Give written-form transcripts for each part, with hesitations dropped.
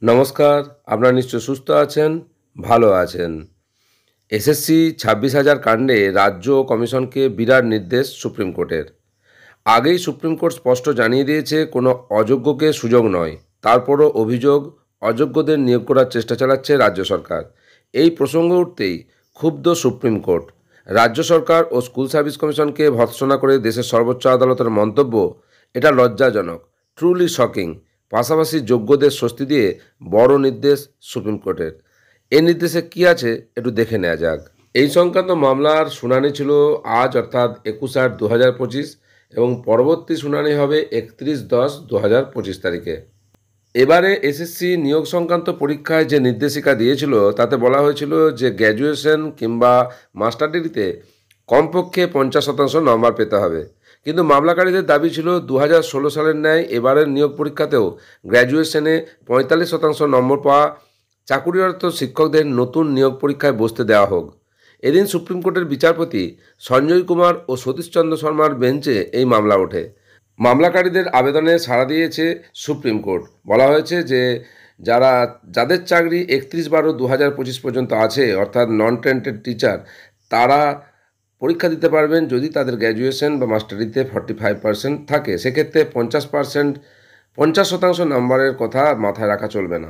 নমস্কার, আপনারা নিশ্চয় সুস্থ আছেন, ভালো আছেন। এসএসসি 26,000 কাণ্ডে রাজ্য কমিশনকে বিরাট নির্দেশ সুপ্রিম কোর্টের। আগেই সুপ্রিম কোর্ট স্পষ্ট জানিয়ে দিয়েছে কোনো অযোগ্যকে সুযোগ নয়। তারপরও অভিযোগ অযোগ্যদের নিয়োগ করার চেষ্টা চালাচ্ছে রাজ্য সরকার। এই প্রসঙ্গ উঠতেই ক্ষুব্ধ সুপ্রিম কোর্ট। রাজ্য সরকার ও স্কুল সার্ভিস কমিশনকে ভর্ৎসনা করে দেশের সর্বোচ্চ আদালতের মন্তব্য, এটা লজ্জাজনক, ট্রুলি শকিং। পাশাপাশি যোগ্যদের স্বস্তি দিয়ে বড় নির্দেশ সুপ্রিম কোর্টের। এই নির্দেশে কি আছে একটু দেখে নেওয়া যাক। এই সংক্রান্ত মামলার শুনানি ছিল আজ অর্থাৎ 21/8/2025 এবং পরবর্তী শুনানি হবে 31/10/2025 তারিখে। এবারে এসএসসি নিয়োগ সংক্রান্ত পরীক্ষায় যে নির্দেশিকা দিয়েছিল তাতে বলা হয়েছিল যে গ্র্যাজুয়েশন কিংবা মাস্টার ডিগ্রিতে কমপক্ষে 50% নম্বর পেতে হবে। কিন্তু মামলাকারীদের দাবি ছিল 2016 সালের ন্যায় এবারের নিয়োগ পরীক্ষাতেও গ্র্যাজুয়েশনে 45% নম্বর পাওয়া চাকুরিরত শিক্ষকদের নতুন নিয়োগ পরীক্ষায় বসতে দেওয়া হোক। এদিন সুপ্রিম কোর্টের বিচারপতি সঞ্জয় কুমার ও সতীশচন্দ্র শর্মার বেঞ্চে এই মামলা ওঠে। মামলাকারীদের আবেদনে সাড়া দিয়েছে সুপ্রিম কোর্ট। বলা হয়েছে যে যাদের চাকরি 31/12/2025 পর্যন্ত আছে, অর্থাৎ নন টেন্টেড টিচার, তারা পরীক্ষা দিতে পারবেন যদি তাদের গ্র্যাজুয়েশন বা মাস্টারিতে 45% থাকে। সেক্ষেত্রে 50% নম্বরের কথা মাথায় রাখা চলবে না।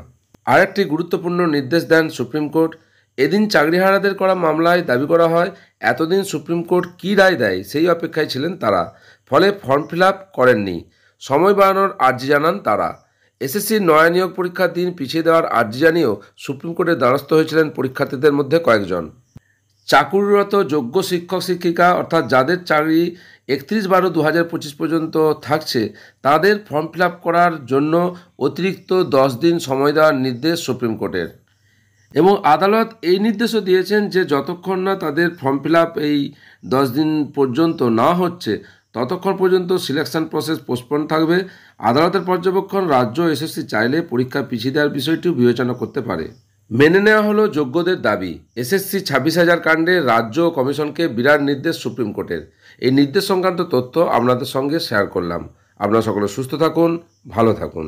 আরেকটি গুরুত্বপূর্ণ নির্দেশ দেন সুপ্রিম কোর্ট। এদিন চাকরিহারাদের করা মামলায় দাবি করা হয় এতদিন সুপ্রিম কোর্ট কী রায় দেয় সেই অপেক্ষায় ছিলেন তারা। ফলে ফর্ম ফিল আপ করেননি। সময় বাড়ানোর আর্জি জানান তারা। এসএসসির নয়া নিয়োগ পরীক্ষার দিন পিছিয়ে দেওয়ার আর্জি জানিয়েও সুপ্রিম কোর্টের দ্বারস্থ হয়েছিলেন পরীক্ষার্থীদের মধ্যে কয়েকজন। চাকুরিরত যোগ্য শিক্ষক শিক্ষিকা অর্থাৎ যাদের চাকরি 31/12/2025 পর্যন্ত থাকছে, তাদের ফর্ম ফিল আপ করার জন্য অতিরিক্ত 10 দিন সময় দেওয়ার নির্দেশ সুপ্রিম কোর্টের। এবং আদালত এই নির্দেশও দিয়েছেন যে যতক্ষণ না তাদের ফর্ম ফিল আপ এই 10 দিন পর্যন্ত না হচ্ছে, ততক্ষণ পর্যন্ত সিলেকশন প্রসেস পোস্টপোন থাকবে। আদালতের পর্যবেক্ষণ, রাজ্য এসএসসি চাইলে পরীক্ষা পিছিয়ে দেওয়ার বিষয়টিও বিবেচনা করতে পারে। মেনে নেওয়া হলো যোগ্যদের দাবি। এসএসসি 26,000 কাণ্ডে রাজ্য কমিশনকে বিরাট নির্দেশ সুপ্রিম কোর্টের। এই নির্দেশ সংক্রান্ত তথ্য আপনাদের সঙ্গে শেয়ার করলাম। আপনারা সকলে সুস্থ থাকুন, ভালো থাকুন।